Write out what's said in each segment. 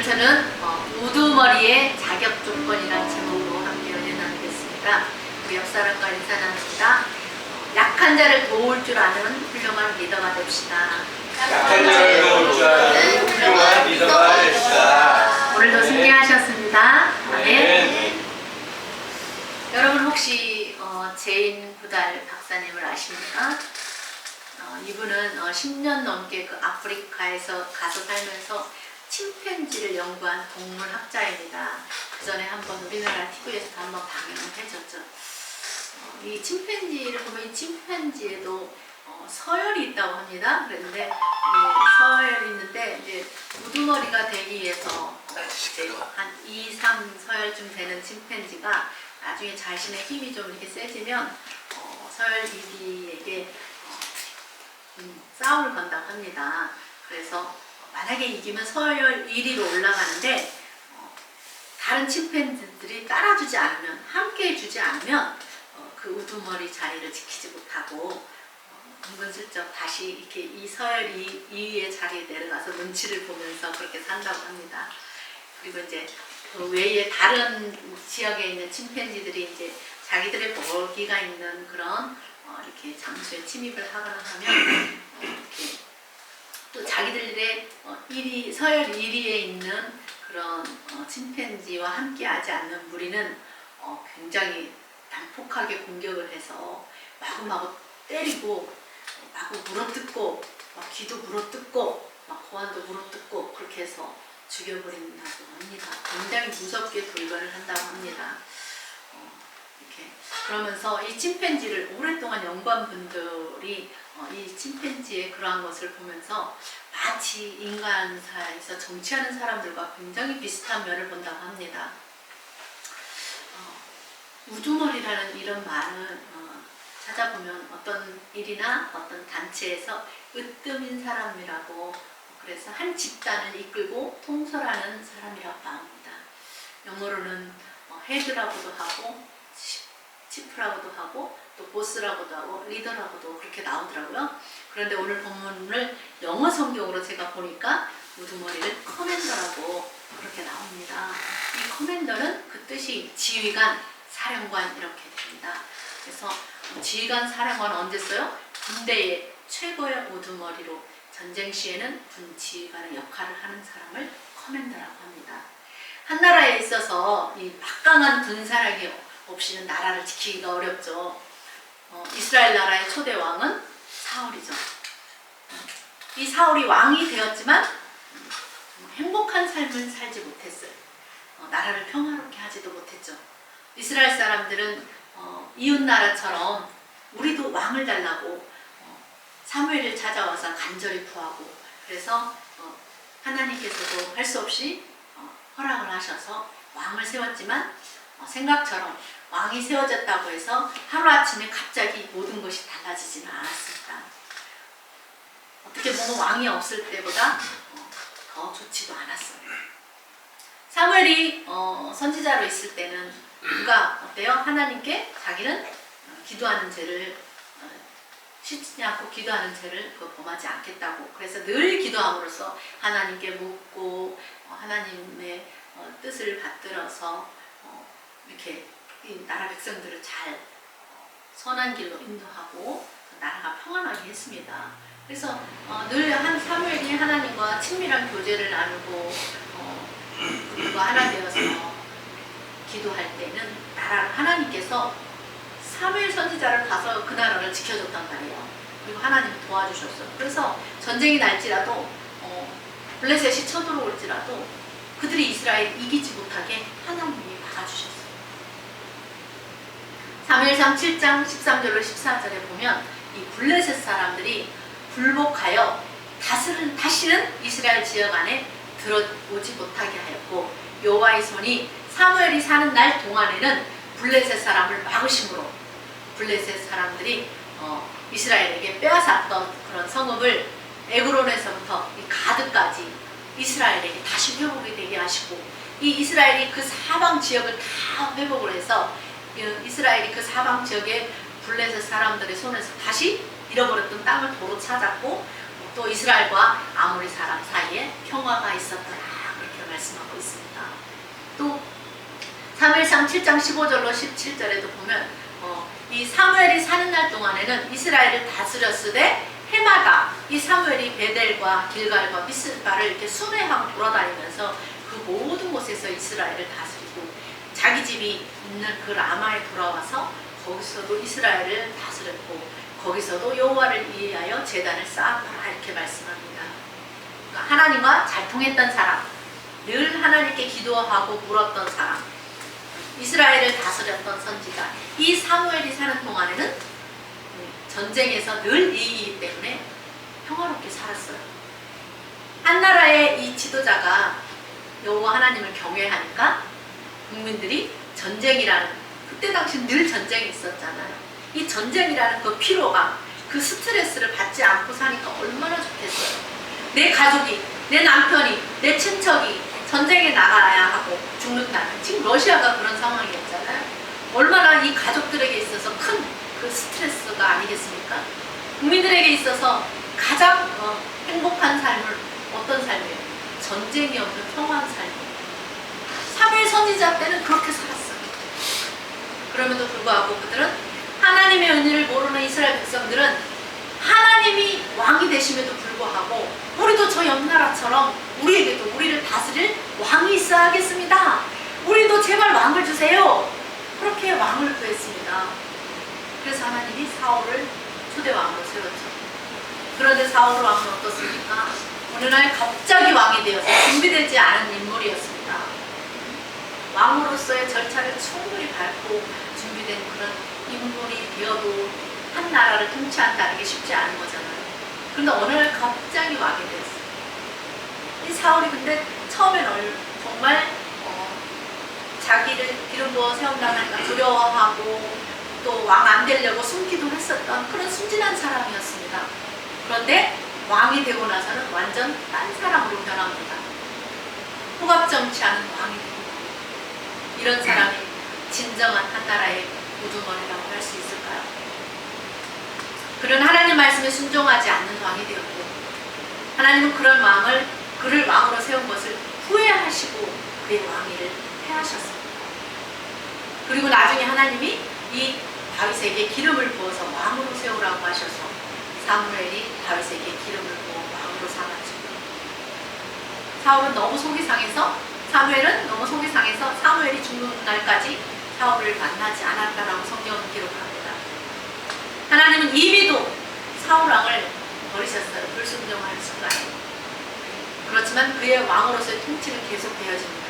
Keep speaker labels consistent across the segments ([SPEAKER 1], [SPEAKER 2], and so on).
[SPEAKER 1] 오늘부터는 우두머리의 자격 조건이라는 제목으로 함께 연애 나누겠습니다. 우리 옆사람과 인사 나눕니다. 약한 자를 도울 줄 아는 훌륭한 리더가 됩시다.
[SPEAKER 2] 약한 자를 도울 줄 아는 훌륭한 리더가 됩시다.
[SPEAKER 1] 오늘도 승리하셨습니다. 아멘.
[SPEAKER 2] 네.
[SPEAKER 1] 여러분 혹시 제인 구달 박사님을 아십니까? 이분은 10년 넘게 그 아프리카에서 가서 살면서 침팬지를 연구한 동물학자입니다. 그 전에 한번 우리나라 TV에서도 한번 방영을 해줬죠. 이 침팬지를 보면 이 침팬지에도 서열이 있다고 합니다. 그런데 서열이 있는데 이제 우두머리가 되기 위해서 한 2, 3 서열쯤 되는 침팬지가 나중에 자신의 힘이 좀 이렇게 세지면 서열 1위에게 싸움을 건다고 합니다. 그래서 만약에 이기면 서열 1위로 올라가는데 다른 침팬지들이 따라주지 않으면, 함께 해주지 않으면 그 우두머리 자리를 지키지 못하고 은근슬쩍 다시 이렇게 이 서열 2위의 자리에 내려가서 눈치를 보면서 그렇게 산다고 합니다. 그리고 이제 그 외에 다른 지역에 있는 침팬지들이 이제 자기들의 먹이가 있는 그런 이렇게 장소에 침입을 하거나 하면 이렇게 또 자기들의 서열 1위에 있는 그런 침팬지와 함께하지 않는 무리는 굉장히 난폭하게 공격을 해서 마구마구 때리고 마구 물어뜯고 막 귀도 물어뜯고 막 고환도 물어뜯고 그렇게 해서 죽여버린다고 합니다. 굉장히 무섭게 돌변을 한다고 합니다. 이렇게 그러면서 이 침팬지를 오랫동안 연구한 분들이 이 침팬지의 그러한 것을 보면서 마치 인간사에서 정치하는 사람들과 굉장히 비슷한 면을 본다고 합니다. 우두머리라는 이런 말은 찾아보면 어떤 일이나 어떤 단체에서 으뜸인 사람이라고, 그래서 한 집단을 이끌고 통솔하는 사람이라고 합니다. 영어로는 헤드라고도 하고 치프라고도 하고 또 보스라고도 하고 리더라고도 그렇게 나오더라고요. 그런데 오늘 본문을 영어 성경으로 제가 보니까 우두머리를 커맨더라고 그렇게 나옵니다. 이 커맨더는 그 뜻이 지휘관, 사령관 이렇게 됩니다. 그래서 지휘관, 사령관 언제 써요? 군대의 최고의 우두머리로 전쟁 시에는 군 지휘관의 역할을 하는 사람을 커맨더라고 합니다. 한 나라에 있어서 이 막강한 군사력이 없이는 나라를 지키기가 어렵죠. 이스라엘 나라의 초대 왕은 사울이죠. 이 사울이 왕이 되었지만 행복한 삶을 살지 못했어요. 나라를 평화롭게 하지도 못했죠. 이스라엘 사람들은 이웃 나라처럼 우리도 왕을 달라고 사무엘을 찾아와서 간절히 구하고, 그래서 하나님께서도 할 수 없이 허락을 하셔서 왕을 세웠지만 생각처럼 왕이 세워졌다고 해서 하루아침에 갑자기 모든 것이 달라지지는 않았습니다. 어떻게 보면 왕이 없을 때보다 더 좋지도 않았어요. 사무엘이 선지자로 있을 때는 누가 어때요? 하나님께 자기는 기도하는 죄를 씻지 않고 기도하는 죄를 범하지 않겠다고, 그래서 늘 기도함으로써 하나님께 묻고 하나님의 뜻을 받들어서 이렇게 이 나라 백성들을 잘 선한 길로 인도하고 나라가 평안하게 했습니다. 그래서 늘 한 사무엘이 하나님과 친밀한 교제를 나누고 그리고 하나 되어서 기도할 때는 하나님께서 사무엘 선지자를 가서 그 나라를 지켜줬단 말이에요. 그리고 하나님이 도와주셨어요. 그래서 전쟁이 날지라도 블레셋이 쳐들어올지라도 그들이 이스라엘 이기지 못하게 하나님이 막아주셨어요. 사무엘상 7장 13절로 14절에 보면 이 블레셋 사람들이 불복하여 다시는 이스라엘 지역 안에 들어오지 못하게 하였고, 여호와의 손이 사무엘이 사는 날 동안에는 블레셋 사람을 막으심으로 블레셋 사람들이 이스라엘에게 빼앗았던 그런 성읍을 에그론에서부터 이 가드까지 이스라엘에게 다시 회복이 되게 하시고, 이 이스라엘이 그 사방 지역을 다 회복을 해서 이스라엘이 그 사방 지역의 블레셋 사람들의 손에서 다시 잃어버렸던 땅을 도로 찾았고, 또 이스라엘과 아모리 사람 사이에 평화가 있었더라 그렇게 말씀하고 있습니다. 또 사무엘상 7장 15절로 17절에도 보면 이 사무엘이 사는 날 동안에는 이스라엘을 다스렸으되 해마다 이 사무엘이 베델과 길갈과 미스바를 이렇게 순회하고 돌아다니면서 그 모든 곳에서 이스라엘을 다스리고 자기 집이 있는 그 라마에 돌아와서 거기서도 이스라엘을 다스렸고 거기서도 여호와를 위하여 제단을 쌓았더라 이렇게 말씀합니다. 그러니까 하나님과 잘 통했던 사람, 늘 하나님께 기도하고 물었던 사람, 이스라엘을 다스렸던 선지자, 이 사무엘이 사는 동안에는 전쟁에서 늘 이기기 때문에 평화롭게 살았어요. 한 나라의 이 지도자가 여호와 하나님을 경외하니까 국민들이 전쟁이라는, 그때 당시 늘 전쟁이 있었잖아요. 이 전쟁이라는 그 피로감, 그 스트레스를 받지 않고 사니까 얼마나 좋겠어요. 내 가족이, 내 남편이, 내 친척이 전쟁에 나가야 하고 죽는다는, 지금 러시아가 그런 상황이었잖아요. 얼마나 이 가족들에게 있어서 큰 그 스트레스가 아니겠습니까? 국민들에게 있어서 가장 행복한 삶은 어떤 삶이에요? 전쟁이 없는 평화한 삶이에요. 사무엘 선지자 때는 그렇게 살았어요. 그럼에도 불구하고 그들은 하나님의 은혜를 모르는 이스라엘 백성들은 하나님이 왕이 되심에도 불구하고 우리도 저 옆나라처럼 우리에게도 우리를 다스릴 왕이 있어야 하겠습니다. 우리도 제발 왕을 주세요. 그렇게 왕을 구했습니다. 그래서 하나님이 사울을 초대왕으로 세웠죠. 그런데 사울 왕은 어떻습니까? 어느 날 갑자기 왕이 되어서 준비되지 않은 인물이었습니다. 왕으로서의 절차를 충분히 밟고 준비된 그런 인물이 되어도 한 나라를 통치한다는 게 쉽지 않은 거잖아요. 그런데 어느 날 갑자기 왕이 되었어요. 이 사울이 근데 처음에는 정말 자기를 기름 부어 세운다고 하니까 두려워하고 또 왕 안 되려고 숨기도 했었던 그런 순진한 사람이었습니다. 그런데 왕이 되고 나서는 완전 딴 사람으로 변합니다. 호갑정치하는 왕이 됩니다. 이런 사람이 진정한 한 나라의 우두머리라고 할 수 있을까요? 그는 하나님 말씀에 순종하지 않는 왕이 되었고 하나님은 그런 왕을 그를 왕으로 세운 것을 후회하시고 그의 왕위를 폐하셨습니다. 그리고 나중에 하나님이 이 다윗에게 기름을 부어서 왕으로 세우라고 하셔서 사무엘이 다윗에게 기름을 부어 왕으로 삼았죠. 사울은 너무 속이 상해서 사무엘은 너무 속이 상해서 사무엘이 죽는 날까지 사울을 만나지 않았다라고 성경은 기록합니다. 하나님은 이미도 사울 왕을 버리셨어요. 불순종하는 순간에. 그렇지만 그의 왕으로서의 통치는 계속 되어집니다.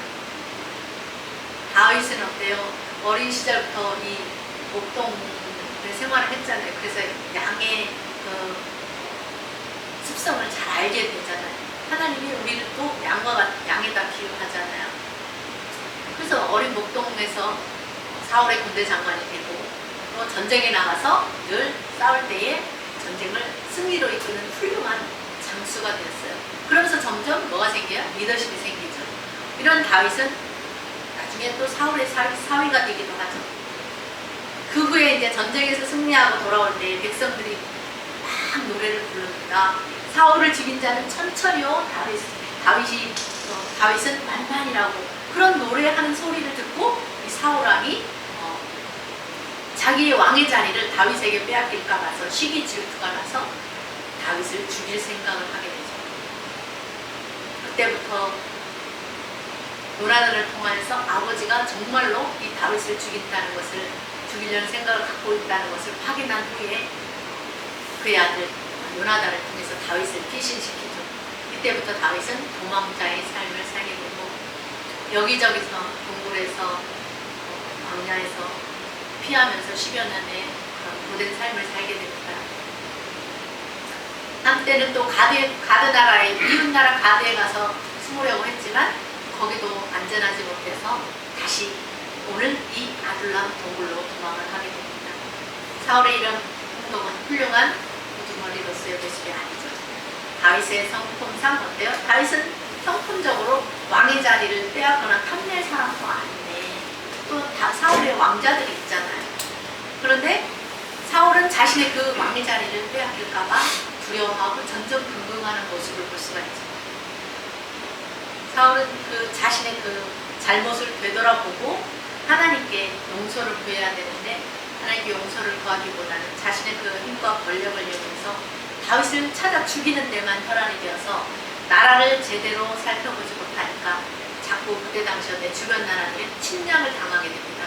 [SPEAKER 1] 다윗은 어때요? 어린 시절부터 이 목동의 생활을 했잖아요. 그래서 양의 그 습성을 잘 알게 되잖아요. 하나님이 우리를 또 양에다 기억하잖아요. 그래서 어린 목동에서 사울의 군대 장관이 되고 또 전쟁에 나가서 늘 싸울 때에 전쟁을 승리로 이끄는 훌륭한 장수가 되었어요. 그러면서 점점 뭐가 생겨요? 리더십이 생기죠. 이런 다윗은 나중에 또 사울의 사위가 되기도 하죠. 그 후에 이제 전쟁에서 승리하고 돌아올 때 백성들이 막 노래를 부릅니다. 사울을 죽인 자는 천천히요. 다윗은 만만이라고 그런 노래하는 소리를 듣고 이 사울 왕이 자기의 왕의 자리를 다윗에게 빼앗길까 봐서 시기 질투가 나서 다윗을 죽일 생각을 하게 되죠. 그때부터 요나단을 통해서 아버지가 정말로 이 다윗을 죽이려는 생각을 갖고 있다는 것을 확인한 후에 그의 아들 요나단을 통해서 다윗을 피신시키죠. 이때부터 다윗은 도망자의 삶을 살게 되고 여기저기서 동굴에서 광야에서 피하면서 10여 년의 그런 고된 삶을 살게 됩니다. 한때는 또 가드 나라의 이웃나라 가드에 가서 숨으려고 했지만 거기도 안전하지 못해서 다시 오늘 이 아둘람 동굴로 도망을 하게 됩니다. 사울의 이런 행동은 훌륭한 우두머리로서의 모습이 아니죠. 다윗의 성품상 어때요? 다윗은 성품적으로 왕의 자리를 빼앗거나 탐낼 사람도 아닌데 또 사울의 왕자들이 있잖아요. 그런데 사울은 자신의 그 왕의 자리를 빼앗길까봐 두려워하고 전전긍긍하는 모습을 볼 수가 있죠. 사울은 그 자신의 그 잘못을 되돌아보고 하나님께 용서를 구해야 되는데 하나님께 용서를 구하기보다는 자신의 그 힘과 권력을 이용해서 다윗을 찾아 죽이는 데만 혈안이 되어서 나라를 제대로 살펴보지 못하니까 자꾸 그때 당시에 내 주변 나라들이 침략을 당하게 됩니다.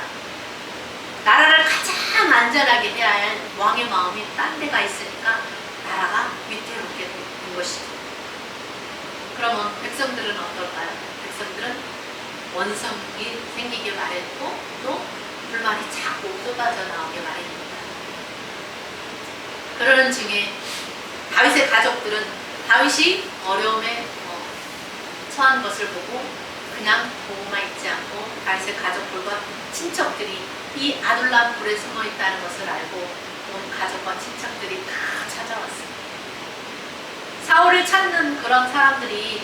[SPEAKER 1] 나라를 가장 안전하게 해야 할 왕의 마음이 딴 데가 있으니까 나라가 위태롭게 된 것이죠. 그러면 백성들은 어떨까요? 백성들은 원성이 생기게 마련이고 또 불만이 자꾸 쏟아져 나오게 마련입니다. 그러는 중에 다윗의 가족들은 다윗이 어려움에 처한 것을 보고 그냥 보고만 있지 않고 다윗의 가족들과 친척들이 이 아둘람 굴에 숨어 있다는 것을 알고 온 가족과 친척들이 다 찾아왔습니다. 사울을 찾는 그런 사람들이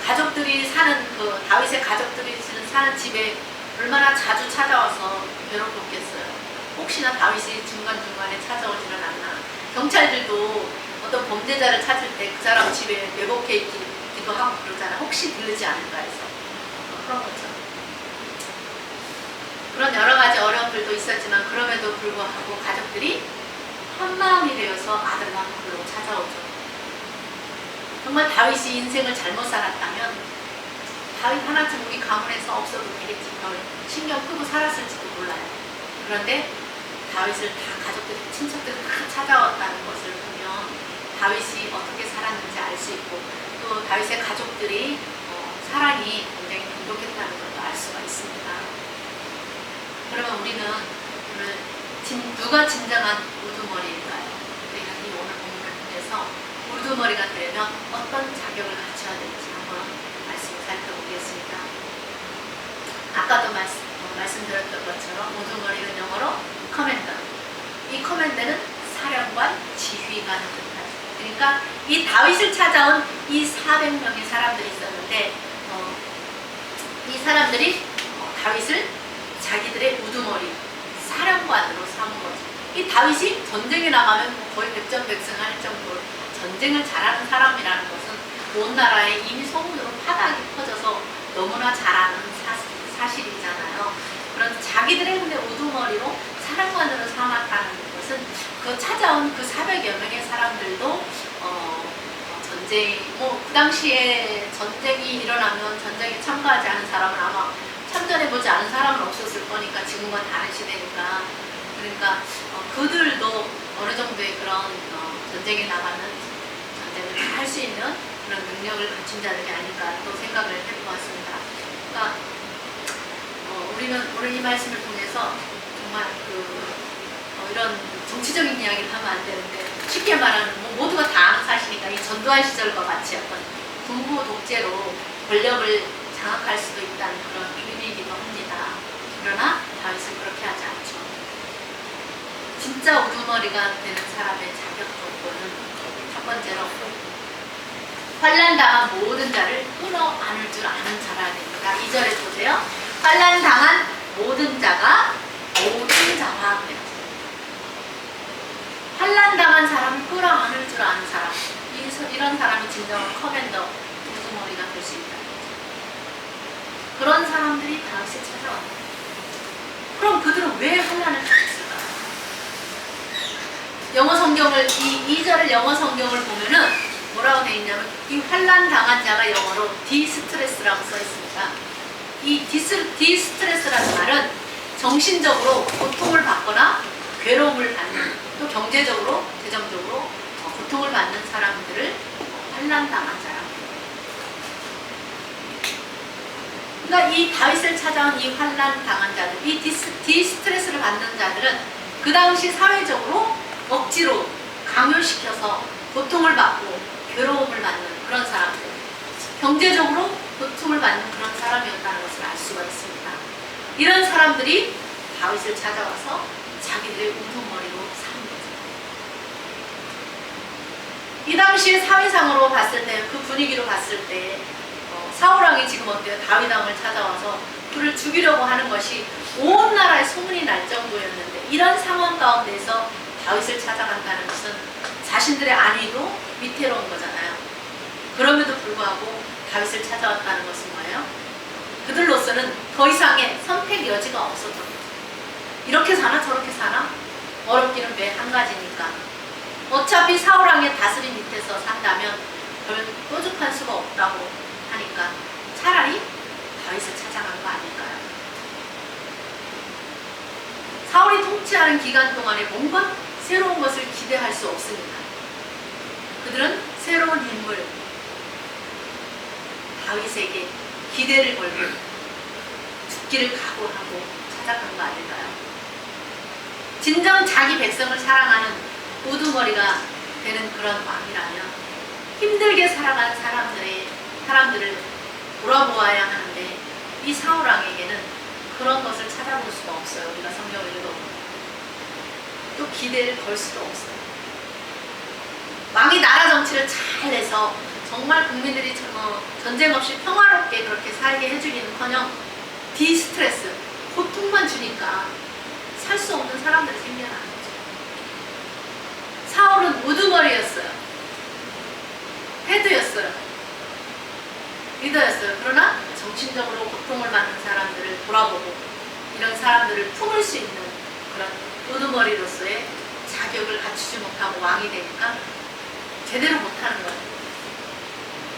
[SPEAKER 1] 가족들이 사는 그 다윗의 가족들이 사는 집에 얼마나 자주 찾아와서 괴롭혔겠어요. 혹시나 다윗이 중간중간에 찾아오지는 않나. 경찰들도 어떤 범죄자를 찾을 때 그 사람 집에 매복해 있기도 하고 그러잖아. 혹시 들르지 않을까 해서 그런 거죠. 그런 여러 가지 어려움들도 있었지만 그럼에도 불구하고 가족들이 한마음이 되어서 아들만 굴로 찾아오죠. 정말 다윗이 인생을 잘못 살았다면 다윗 하나쯤 우리 가문에서 없어도 되겠지. 신경 끄고 살았을지도 몰라요. 그런데 다윗을 다 가족들이 친척들이 다 찾아왔다는 것을 보면 다윗이 어떻게 살았는지 알 수 있고 또 다윗의 가족들이 사랑이 굉장히 돈독했다는 것도 알 수가 있습니다. 그러면 우리는 오늘 누가 진정한 우두머리일까요? 우리는 이 오늘 본문을 통해서 우두머리가 되려면 어떤 자격을 갖춰야 될지 한번 말씀을 살펴보겠습니다. 아까도 말씀드렸던 것처럼 우두머리는 영어로 커맨더. 이 커맨더는 사령관, 지휘관을 뜻하죠. 그러니까 이 다윗을 찾아온 이 400명의 사람들이 있었는데 이 사람들이 다윗을 자기들의 우두머리, 사령관으로 삼은 거죠. 이 다윗이 전쟁에 나가면 거의 백전백승할 정도로 전쟁을 잘하는 사람이라는 것은 온 나라에 이미 소문으로 파닥이 퍼져서 너무나 잘 아는 사실이잖아요. 그런 자기들의 우두머리로 사령관으로 삼았다는 것은 그 찾아온 그 400여 명의 사람들도 전쟁, 그 당시에 전쟁이 일어나면 전쟁에 참가하지 않은 사람은 아마 참전해보지 않은 사람은 없었을 거니까 지금과 다른 시대니까 그러니까 그들도 어느 정도의 그런 전쟁에 나가는 전쟁을 할 수 있는 그런 능력을 갖춘 자들이 아닐까 또 생각을 해보았습니다. 그러니까 우리는 오늘 이 말씀을 통해서 정말 이런 정치적인 이야기를 하면 안 되는데 쉽게 말하면 모두가 다 아는 사실이니까 이 전두환 시절과 같이 어떤 군부 독재로 권력을 장악할 수도 있다는 그런 의미이기도 합니다. 그러나 다윗은 그렇게 하지 않죠. 진짜 우두머리가 되는 사람의 자격 조건은 첫 번째로 환난당한 모든 자를 끌어안을 줄 아는 자라야 됩니다. 2절에 보세요. 환난당한 모든 자가 모든 자와 그래요. 환난당한 사람을 끌어안을 줄 아는 사람, 이런 사람이 진정한 커맨더, 우두머리가 될 수 있다. 그런 사람들이 다윗을 찾아왔다. 그럼 그들은 왜 환난을 당했을까? 영어 성경을 이 2절을 영어 성경을 보면은 뭐라고 되어 있냐면 이 환난 당한 자가 영어로 디스트레스라고 써 있습니다. 이 디스트레스라는 말은 정신적으로 고통을 받거나 괴로움을 받는 또 경제적으로 재정적으로 고통을 받는 사람들을 환난 당한 자라고. 그러니까 이 다윗을 찾아온 이 환난 당한 자들, 이 디스트레스를 받는 자들은 그 당시 사회적으로 억지로 강요시켜서 고통을 받고 괴로움을 받는 그런 사람들, 경제적으로 고통을 받는 그런 사람이었다는 것을 알 수가 있습니다. 이런 사람들이 다윗을 찾아와서 자기들의 우두머리로 삼은 거죠. 이 당시에 사회상으로 봤을 때, 그 분위기로 봤을 때 사울왕이 지금 어때요? 다윗왕을 찾아와서 그를 죽이려고 하는 것이 온 나라에 소문이 날 정도였는데 이런 상황 가운데서 다윗을 찾아간다는 것은 자신들의 안위도 위태로운 거잖아요. 그럼에도 불구하고 다윗을 찾아왔다는 것은 뭐예요? 그들로서는 더 이상의 선택 여지가 없었던 거죠. 이렇게 사나 저렇게 사나? 어렵기는 매 한 가지니까. 어차피 사울왕의 다스림 밑에서 산다면 별 뾰족한 수가 없다고 하니까 차라리 다윗을 찾아간 거 아닐까요? 사울이 통치하는 기간 동안에 뭔가 새로운 것을 기대할 수 없습니다. 그들은 새로운 인물 다윗에게 기대를 걸고 죽기를 각오하고 찾아간 거 아닐까요? 진정 자기 백성을 사랑하는 우두머리가 되는 그런 왕이라면 힘들게 살아간 사람들을 돌아보아야 하는데 이 사울왕에게는 그런 것을 찾아볼 수가 없어요. 우리가 성경을 읽어보면 또 기대를 걸 수도 없어요. 왕이 나라 정치를 잘 해서 정말 국민들이 전쟁 없이 평화롭게 그렇게 살게 해주기는커녕 디스트레스, 고통만 주니까 살 수 없는 사람들이 생겨나는 거죠. 사울은 우두머리였어요. 헤드였어요. 리더였어요. 그러나 정신적으로 고통을 받는 사람들을 돌아보고 이런 사람들을 품을 수 있는 그런 우두머리로서의 자격을 갖추지 못하고 왕이 되니까 제대로 못하는 거예요.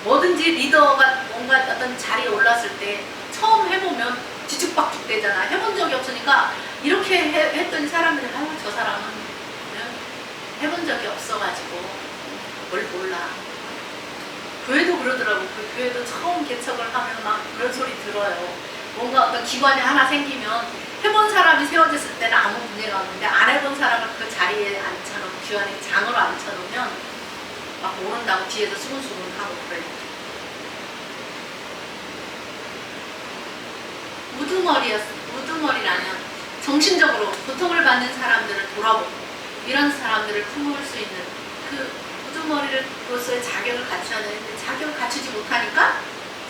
[SPEAKER 1] 뭐든지 리더가 뭔가 어떤 자리에 올랐을 때 처음 해보면 뒤죽박죽 되잖아. 해본 적이 없으니까 이렇게 했더니 사람들이 아유 저 사람은 해본 적이 없어가지고 뭘 몰라. 교회도 그러더라고. 그 교회도 처음 개척을 하면 막 그런 소리 들어요. 뭔가 어떤 기관이 하나 생기면 해본 사람이 세워졌을 때는 아무 문제가 없는데 안 해본 사람을 그 자리에 앉혀놓고 기관에 장으로 앉혀놓으면 막 모른다고 뒤에서 수근수근 하고 그래요. 우두머리라면 정신적으로 고통을 받는 사람들을 돌아보고 이런 사람들을 품을 수 있는 그 우두머리로서의 자격을 갖춰야 되는데 자격을 갖추지 못하니까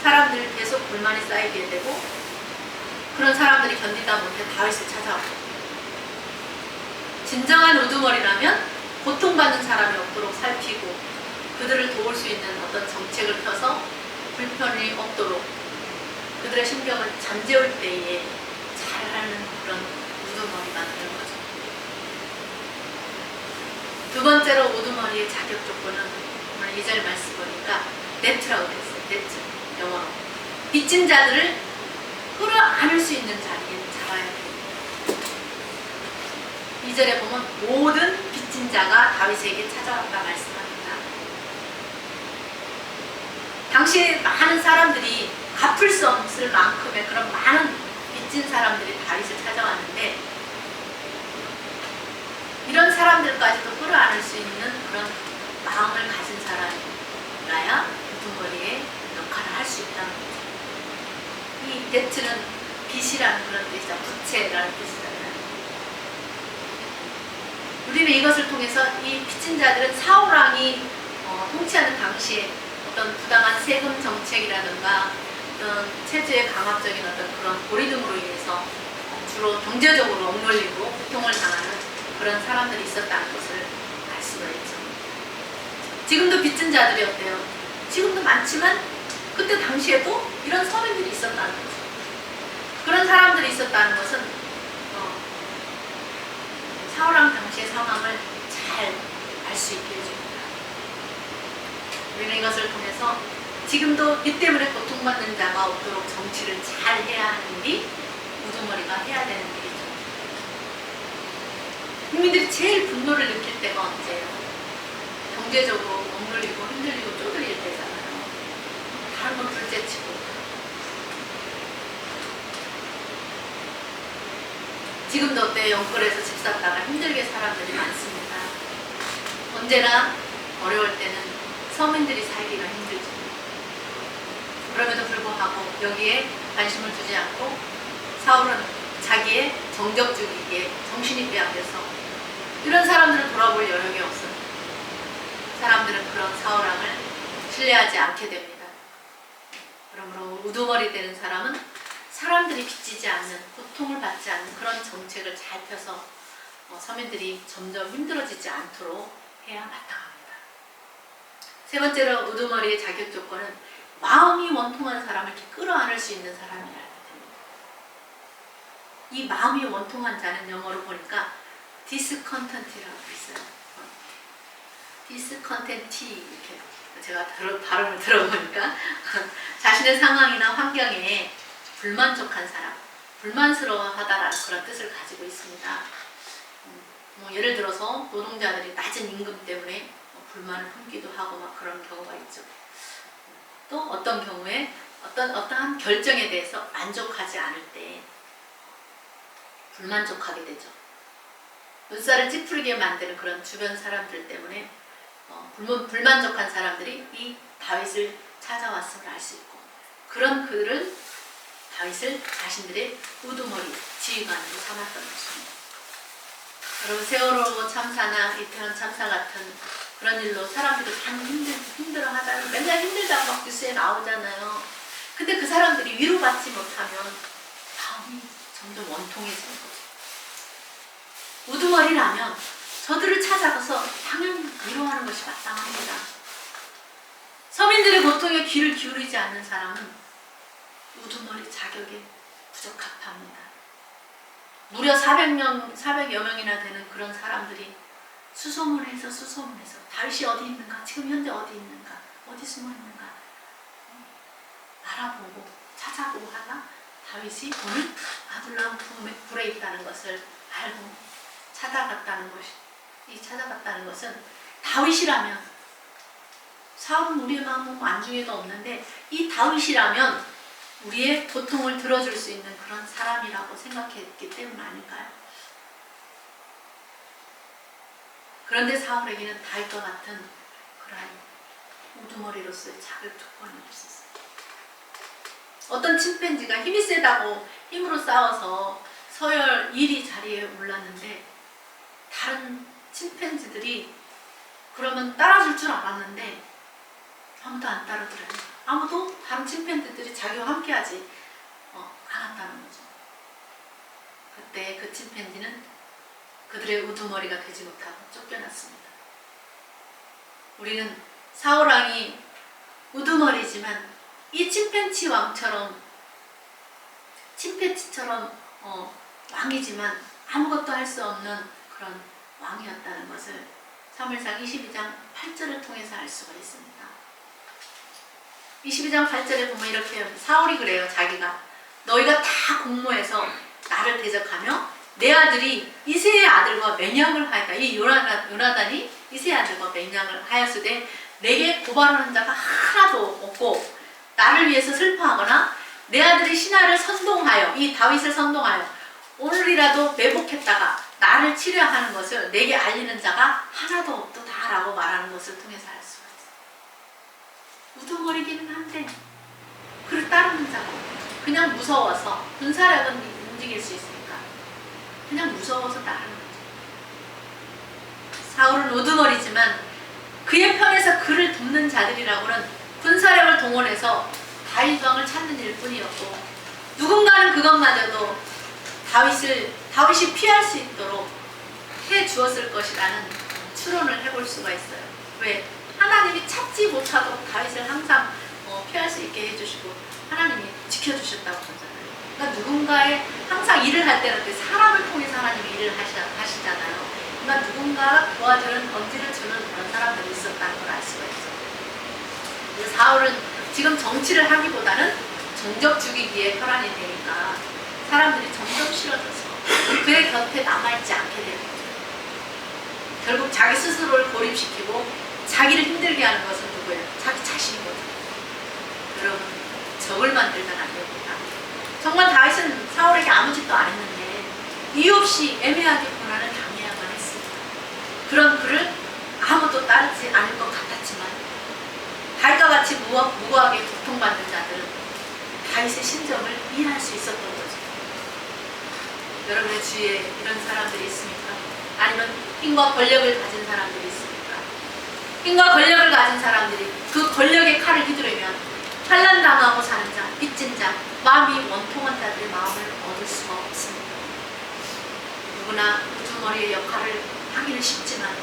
[SPEAKER 1] 사람들이 계속 불만이 쌓이게 되고 그런 사람들이 견디다 못해 다윗을 찾아오고 진정한 우두머리라면 고통받는 사람이 없도록 살피고 그들을 도울 수 있는 어떤 정책을 펴서 불편이 없도록 그들의 신경을 잠재울 때에 잘하는 그런 우두머리가 되는 거죠. 두 번째로 우두머리의 자격 조건은 오늘 2절 말씀 보니까 네트라고 됐어요. 네트, 영어로. 빚진 자들을 끌어안을 수 있는 자리에 잡아야 돼요. 2절에 보면 모든 빚진 자가 다윗에게 찾아왔다 말씀합니다. 당시에 많은 사람들이 갚을 수 없을 만큼의 그런 많은 빚진 사람들이 다윗을 찾아왔는데 이런 사람들까지도 끌어안을 수 있는 그런 마음을 가진 사람이라야 우두머리의 역할을 할 수 있다는 거죠. 이 데트는 빚이라는 그런 뜻이죠. 부채라는 뜻이잖아요. 우리는 이것을 통해서 이 빚진 자들은 사울왕이 통치하는 당시에 어떤 부당한 세금 정책이라든가 어떤 체제의 강압적인 어떤 그런 고리 등으로 인해서 주로 경제적으로 억눌리고 고통을 당하는 그런 사람들이 있었다는 것을 알 수가 있죠. 지금도 빚진 자들이 어때요? 지금도 많지만 그때 당시에도 이런 서민들이 있었다는 거죠. 그런 사람들이 있었다는 것은 사울왕 당시의 상황을 잘 알 수 있게 해줍니다. 우리는 이것을 통해서 지금도 빚 때문에 고통받는 자가 없도록 정치를 잘 해야 하는 일이 우두머리가 해야 되는 일이죠. 국민들이 제일 분노를 느낄 때가 언제예요? 경제적으로 억눌리고 흔들리고 쪼들릴 때잖아요. 다른 건 둘째치고. 지금도 어때요? 영끌에서 집 샀다가 힘들게 사람들이 많습니다. 언제나 어려울 때는 서민들이 살기가 힘들죠. 그럼에도 불구하고 여기에 관심을 두지 않고 사울은 자기의 정적주의에 정신이 빼앗겨서 이런 사람들을 돌아볼 여력이 없어요. 사람들은 그런 사울왕을 신뢰하지 않게 됩니다. 그러므로 우두머리 되는 사람은 사람들이 빚지지 않는, 고통을 받지 않는 그런 정책을 잘 펴서 서민들이 점점 힘들어지지 않도록 해야 마땅합니다. 세 번째로 우두머리의 자격 조건은 마음이 원통한 사람을 이렇게 끌어안을 수 있는 사람이라야 됩니다. 이 마음이 원통한 자는 영어로 보니까 discontent이라고 있어요. discontent 이렇게 제가 발음을 들어보니까 자신의 상황이나 환경에 불만족한 사람, 불만스러워하다라는 그런 뜻을 가지고 있습니다. 뭐 예를 들어서 노동자들이 낮은 임금 때문에 불만을 품기도 하고 막 그런 경우가 있죠. 또 어떤 경우에 어떠한 결정에 대해서 만족하지 않을 때 불만족하게 되죠. 눈살을 찌푸리게 만드는 그런 주변 사람들 때문에 불만족한 사람들이 이 다윗을 찾아왔음을 알 수 있고, 그런 그들은 다윗을 자신들의 우두머리, 지휘관으로 삼았던 것입니다. 여러분, 세월호 참사나 이태원 참사 같은 그런 일로 사람들이 참 힘들어하다가 맨날 힘들다고 막 뉴스에 나오잖아요. 근데 그 사람들이 위로받지 못하면 마음이 점점 원통해지는 거죠. 우두머리라면 저들을 찾아가서 당연히 위로하는 것이 마땅합니다. 서민들의 고통에 귀를 기울이지 않는 사람은 우두머리 자격에 부적합합니다. 무려 400여 명이나 되는 그런 사람들이 수소문해서 다윗이 어디 있는가, 지금 현재 어디 있는가, 어디 숨어 있는가 알아보고 찾아보고 하다 다윗이 오늘 아둘람 굴에 있다는 것을 알고 찾아갔다는 것은 다윗이라면, 사울은 우리의 마음은 안중에도 없는데 이 다윗이라면 우리의 고통을 들어줄 수 있는 그런 사람이라고 생각했기 때문 아닐까요? 그런데 사울에게는 다윗과 같은 그런 우두머리로서의 자격 조건이 없었어요. 어떤 침팬지가 힘이 세다고 힘으로 싸워서 서열 1위 자리에 올랐는데 다른 침팬지들이 그러면 따라줄 줄 알았는데 아무도 안 따르더라고요. 아무도 다른 침팬지들이 자기와 함께하지 않았다는 거죠. 그때 그 침팬지는 그들의 우두머리가 되지 못하고 쫓겨났습니다. 우리는 사울왕이 우두머리지만 이 침팬지처럼 왕이지만 아무것도 할 수 없는 그런 왕이었다는 것을 사무엘상 22장 8절을 통해서 알 수가 있습니다. 22장 8절에 보면 이렇게 사울이 그래요. 자기가 너희가 다 공모해서 나를 대적하며 내 아들이 이새의 아들과 맹약을 하였다. 이 요나단이 이새의 아들과 맹약을 하였으되 내게 고발하는 자가 하나도 없고 나를 위해서 슬퍼하거나 내 아들의 신하를 선동하여, 이 다윗을 선동하여 오늘이라도 매복했다가 나를 치려하는 것을 내게 알리는 자가 하나도 없도다라고 말하는 것을 통해서 알 수가 있어요. 우두머리기는 한데 그를 따르는 자가 그냥 무서워서, 군사력은 움직일 수 있으니까 그냥 무서워서 따르는 거죠. 사울은 우두머리지만 그의 편에서 그를 돕는 자들이라고는 군사력을 동원해서 다윗 왕을 찾는 일뿐이었고, 누군가는 그것마저도 다윗이 피할 수 있도록 해 주었을 것이라는 추론을 해볼 수가 있어요. 왜? 하나님이 찾지 못하도록 다윗을 항상 피할 수 있게 해주시고 하나님이 지켜주셨다고 하잖아요. 그러니까 누군가의 항상 일을 할 때는 사람을 통해서 하나님이 일을 하시잖아요. 그러니까 누군가가 도와주는 언지를 주는 그런 사람들이 있었다는 걸 알 수가 있어요. 그래서 사울은 지금 정치를 하기보다는 정적 죽이기에 혈안이 되니까 사람들이 점점 싫어져서 그의 곁에 남아있지 않게 되는 거죠. 결국 자기 스스로를 고립시키고 자기를 힘들게 하는 것은 누구예요? 자기 자신인 거죠. 여러분, 적을 만들면 안 됩니다. 정말 다윗은 사울에게 아무 짓도 안 했는데 이유 없이 애매하게 고난을 당해야만 했습니다. 그런 그를 아무도 따르지 않을 것 같았지만 다윗과 같이 무고하게 고통받는 자들은 다윗의 심정을 이해할 수 있었던 거죠. 여러분의 주위에 이런 사람들이 있습니까? 아니면 힘과 권력을 가진 사람들이 있습니까? 힘과 권력을 가진 사람들이 그 권력의 칼을 휘두르면 환난당하고 사는 자, 빚진 자, 마음이 원통한 자들의 마음을 얻을 수가 없습니다. 누구나 우두머리의 역할을 하기는 쉽지만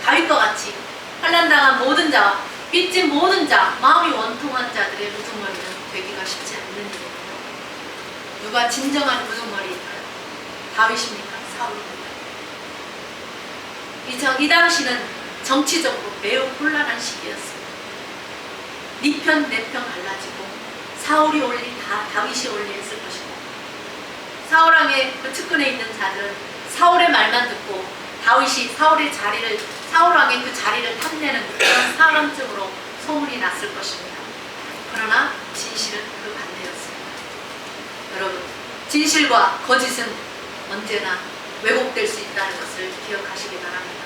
[SPEAKER 1] 다윗과 같이 환난당한 모든 자와 빚진 모든 자, 마음이 원통한 자들의 우두머리는 되기가 쉽지 않는 일이에요. 누가 진정한 우두머리일까요? 다윗입니까? 사울입니까? 이 당시는 정치적으로 매우 혼란한 시기였습니다. 네 편 내 편 갈라지고 사울이 올리 다윗이 올리 했을 것이고 사울 왕의 그 측근에 있는 자들은 사울의 말만 듣고 다윗이 사울 왕의 그 자리를 탐내는 그런 사람쯤으로 소문이 났을 것입니다. 그러나 진실은 그 반대였습니다. 여러분, 진실과 거짓은 언제나 왜곡될 수 있다는 것을 기억하시기 바랍니다.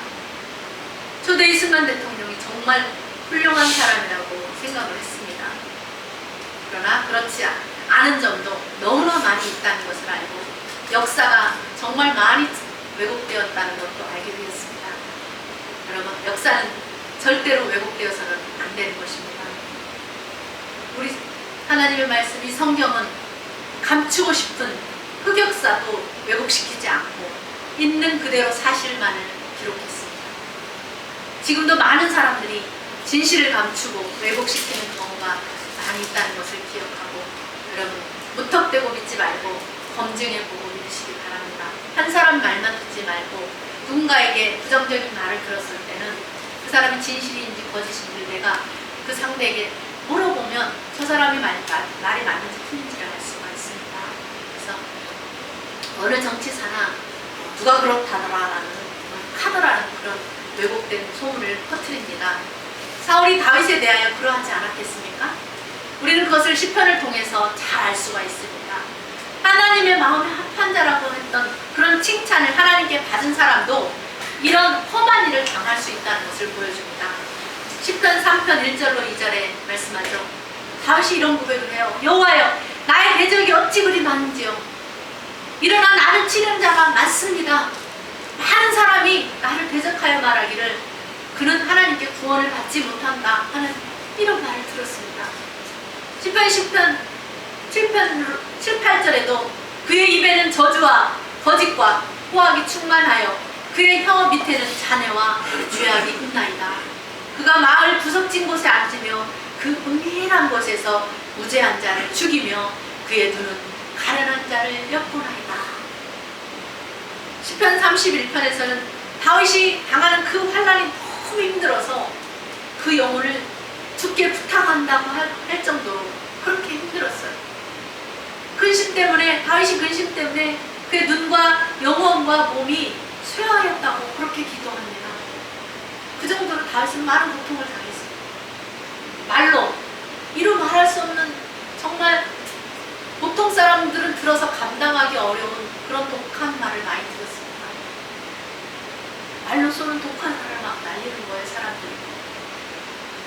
[SPEAKER 1] 초대 이승만 대통령이 정말 훌륭한 사람이라고 생각을 했습니다. 그러나 그렇지 않은 점도 너무나 많이 있다는 것을 알고 역사가 정말 많이 왜곡되었다는 것도 알게 되었습니다. 여러분, 역사는 절대로 왜곡되어서는 안 되는 것입니다. 우리 하나님의 말씀, 이 성경은 감추고 싶은 흑역사도 왜곡시키지 않고 있는 그대로 사실만을 기록했습니다. 지금도 많은 사람들이 진실을 감추고 왜곡시키는 경우가 많이 있다는 것을 기억하고 여러분, 무턱대고 믿지 말고 검증해보고 믿으시기 바랍니다. 한 사람 말만 듣지 말고 누군가에게 부정적인 말을 들었을 때는 그 사람이 진실인지 거짓인지 내가 그 상대에게 물어보면 저 사람이 말이 맞는지 틀린지를 알 수가 있습니다. 그래서 어느 정치사나 누가 그렇다더라라는 카더라는 그런 왜곡된 소문을 퍼뜨립니다. 사울이 다윗에 대하여 그러하지 않았겠습니까? 우리는 그것을 시편을 통해서 잘 알 수가 있습니다. 하나님의 마음에 합한 자라고 했던 그런 칭찬을 하나님께 받은 사람도 이런 험한 일을 당할 수 있다는 것을 보여줍니다. 시편 3편 1절로 2절에 말씀하죠. 다윗이 이런 고백을 해요. 여호와여, 나의 대적이 어찌 그리 많은지요. 일어나 나를 치는 자가 많습니다. 많은 사람이 나를 대적하여 말하기를 그는 하나님께 구원을 받지 못한다 하는 이런 말을 들었습니다. 시편 7, 8절에도 그의 입에는 저주와 거짓과 호악이 충만하여 그의 혀 밑에는 잔해와 죄악이 있나이다. 그가 마을 구석진 곳에 앉으며 그 은밀한 곳에서 무죄한 자를 죽이며 그의 눈은 가련한 자를 엿보나이다. 시편 31편에서는 다윗이 당하는 그 환난이 너무 힘들어서 그 영혼을 죽게 부탁한다고 할 정도로 그렇게 힘들었어요. 근심 때문에, 다윗이 근심 때문에 그의 눈과 영혼과 몸이 쇠하였다고 그렇게 기도합니다. 그 정도로 다윗은 많은 고통을 당했습니다. 말로 이루 말할 수 없는 정말 보통 사람들은 들어서 감당하기 어려운 그런 독한 말을 많이 들었습니다. 말로 쏘는 독한 말을 막 날리는 거예요, 사람들이.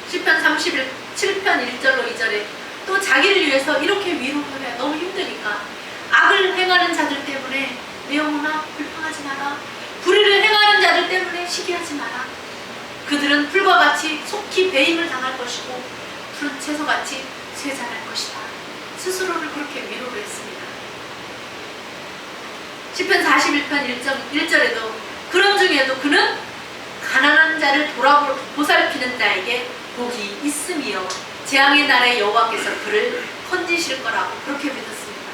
[SPEAKER 1] 시편 37편 1절로 2절에 또 자기를 위해서 이렇게 위로를 해요. 너무 힘드니까. 악을 행하는 자들 때문에 내 영혼아 불평하지 마라. 불의를 행하는 자들 때문에 시기하지 마라. 그들은 풀과 같이 속히 배임을 당할 것이고 푸른 채소같이 쇠잔할 것이다. 스스로를 그렇게 위로를 했습니다. 시편 41편 1절에도 그런 중에도 그는 가난한 자를 보살피는 자에게 복이 있음이요 재앙의 날에 여호와께서 그를 건지실 거라고 그렇게 믿었습니다.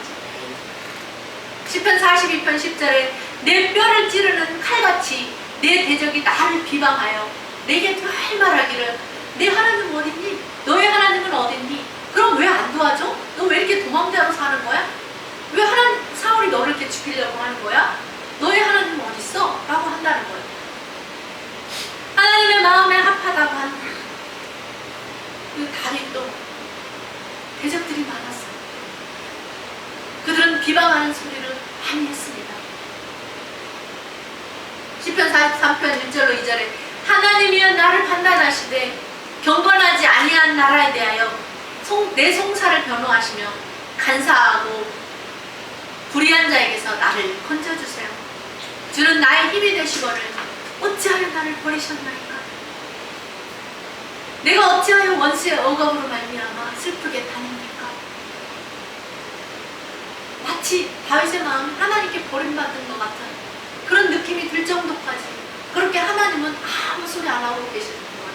[SPEAKER 1] 시편 42편 10절에 내 뼈를 찌르는 칼같이 내 대적이 나를 비방하여 내게 늘 말하기를 내 하나님 어딨니? 너의 하나님은 어딨니? 그럼 왜 안 도와줘? 너 왜 이렇게 도망자로 사는 거야? 왜 사울이 너를 이렇게 죽이려고 하는 거야? 너의 하나님은 어딨어? 라고 한다는 거예요. 하나님의 마음에 합하다고 한 그 다윗도 대적들이 많았어요. 그들은 비방하는 소리를 많이 했습니다. 시편 43편 1절로 2절에 하나님이여 나를 판단하시되 경건하지 아니한 나라에 대하여 내 송사를 변호하시며 간사하고 불의한 자에게서 나를 건져주세요. 주는 나의 힘이 되시거늘 어찌하여 나를 버리셨나이까? 내가 어찌하여 원수의 억압으로 말미암아 슬프게 다닙니까? 마치 다윗의 마음이 하나님께 버림받은 것 같은 그런 느낌이 들 정도까지 그렇게 하나님은 아무 소리 안 하고 계시는 거예요.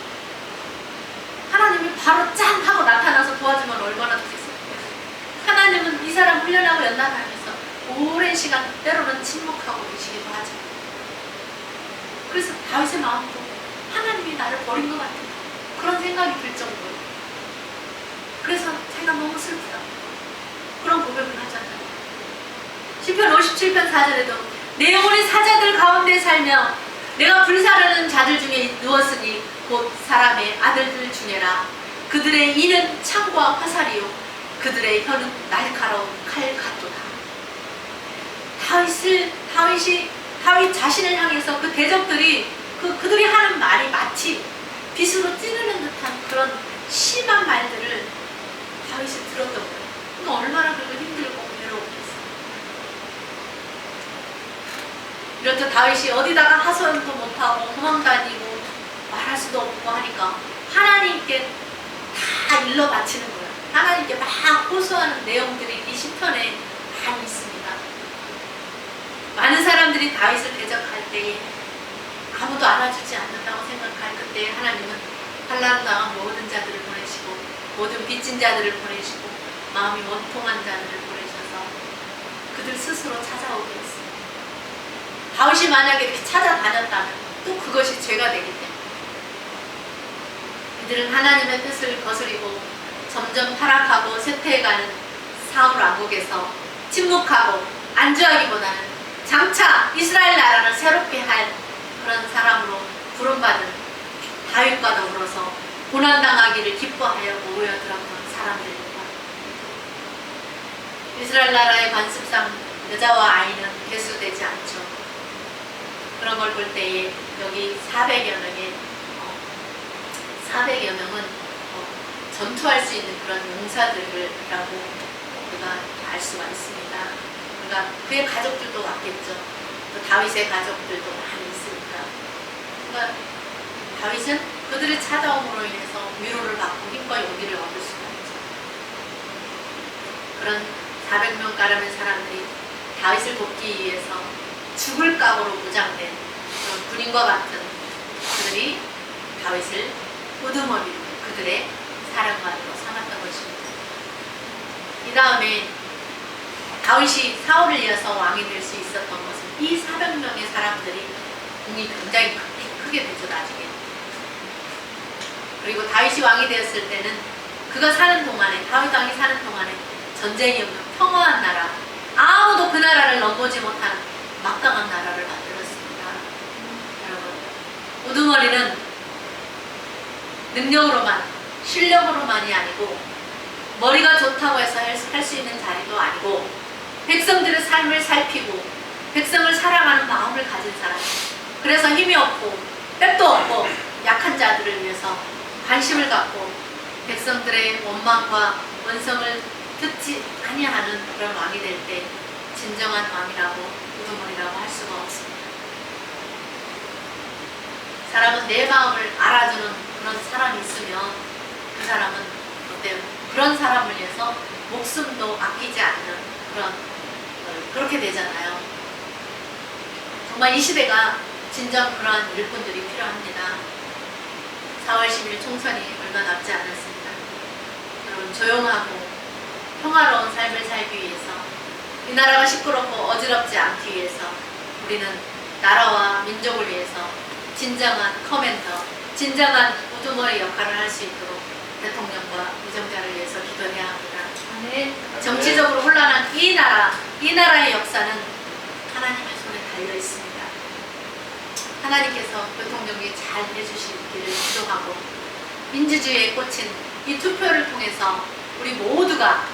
[SPEAKER 1] 하나님이 바로 짠 하고 나타나서 도와주면 얼마나 좋겠어요. 하나님은 이 사람 훈련하고 연락하면서 오랜 시간 때로는 침묵하고 계시기도 하죠. 그래서 다윗의 마음도 하나님이 나를 버린 것 같은 그런 생각이 들 정도예요. 그래서 제가 너무 슬프다. 그런 고백을 하잖아요. 시편 57편 4절에도 내 영혼이 사자들 가운데 살며 내가 불사르는 자들 중에 누웠으니 곧 사람의 아들들 중에라. 그들의 이는 창과 화살이요 그들의 혀는 날카로운 칼 같도다. 다윗 자신을 향해서 그 대적들이 그들이 하는 말이 마치 빗으로 찌르는 듯한 그런 심한 말들을 다윗이 들었던 거예요. 그러니까 얼마나 그리고 힘들고 괴로웠겠어요. 이렇듯 다윗이 어디다가 하소연도 못하고 도망다니고 말할 수도 없고 하니까 하나님께 다 일러 바치는 거예요. 하나님께 막 호소하는 내용들이 이 시편에 많이 있습니다. 많은 사람들이 다윗을 대적할 때에 아무도 알아주지 않는다고 생각할 그때 하나님은 환난 당한 모든 자들을 보내시고 모든 빚진 자들을 보내시고 마음이 원통한 자들을 보내셔서 그들 스스로 찾아오게 했습니다. 다윗이 만약에 이렇게 찾아다녔다면 또 그것이 죄가 되기 때문에 이들은 하나님의 뜻을 거스리고 점점 타락하고 쇠퇴해가는 사울 왕국에서 침묵하고 안주하기보다는 장차 이스라엘 나라를 새롭게 할 그런 사람으로 부름받은 다윗과 더불어서 고난당하기를 기뻐하여 모여들었던 사람들입니다. 이스라엘 나라의 관습상 여자와 아이는 개수되지 않죠. 그런 걸 볼 때에 여기 400여 명은 전투할 수 있는 그런 용사들이라고 우리가 알 수가 있습니다. 그러니까 그의 가족들도 왔겠죠. 또 다윗의 가족들도 많이 있으니까. 그러니까 다윗은 그들을 찾아옴으로 인해서 위로를 받고 힘과 용기를 얻을 수가 있죠. 그런 400명 가량의 사람들이 다윗을 돕기 위해서 죽을 각오로 무장된 그런 군인과 같은 그들이 다윗을 우두머리로 그들의 사령관으로 삼았던 것입니다. 이 다음에 다윗이 사울을 이어서 왕이 될 수 있었던 것은 이 400명의 사람들이 공이 굉장히 크게 되죠. 나중에. 그리고 다윗이 왕이 되었을 때는 그가 사는 동안에 다윗 왕이 사는 동안에 전쟁이 없는 평화한 나라, 아무도 그 나라를 넘보지 못하는 막강한 나라를 만들었습니다. 여러분, 우두머리는 능력으로만, 실력으로만이 아니고 머리가 좋다고 해서 할 수 있는 자리도 아니고 백성들의 삶을 살피고 백성을 사랑하는 마음을 가진 사람, 그래서 힘이 없고 빽도 없고 약한 자들을 위해서 관심을 갖고 백성들의 원망과 원성을 듣지 아니하는 그런 왕이 될 때 진정한 왕이라고 우두머리라고 할 수가 없습니다. 사람은 내 마음을 알아주는 그런 사람이 있으면 그 사람은 어때요? 그런 사람을 위해서 목숨도 아끼지 않는 그렇게 되잖아요. 정말 이 시대가 진정 그러한 일꾼들이 필요합니다. 4월 10일 총선이 얼마 남지 않았습니다. 여러분, 조용하고 평화로운 삶을 살기 위해서, 이 나라가 시끄럽고 어지럽지 않기 위해서 우리는 나라와 민족을 위해서 진정한 커맨더, 진정한 우두머리 역할을 할 수 있도록 대통령과 위정자를 위해서 기도해야 합니다.
[SPEAKER 3] 네.
[SPEAKER 1] 정치적으로 혼란한 이 나라의 역사는 하나님의 손에 달려 있습니다. 하나님께서 대통령이 잘 해주시기를 기도하고 민주주의에 꽂힌 이 투표를 통해서 우리 모두가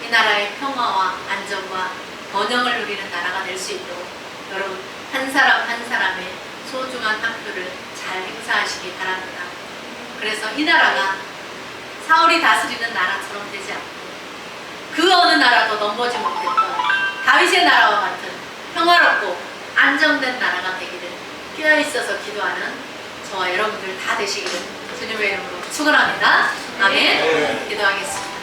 [SPEAKER 1] 이 나라의 평화와 안정과 번영을 누리는 나라가 될 수 있도록 여러분 한 사람 한 사람의 소중한 한 표를 잘 행사하시기 바랍니다. 그래서 이 나라가 사울이 다스리는 나라처럼 되지 않고 그 어느 나라도 넘보지 못했던 다윗의 나라와 같은 평화롭고 안정된 나라가 되기를 깨어있어서 기도하는 저와 여러분들 다 되시기를 주님의 이름으로 축원합니다. 아멘. 기도하겠습니다.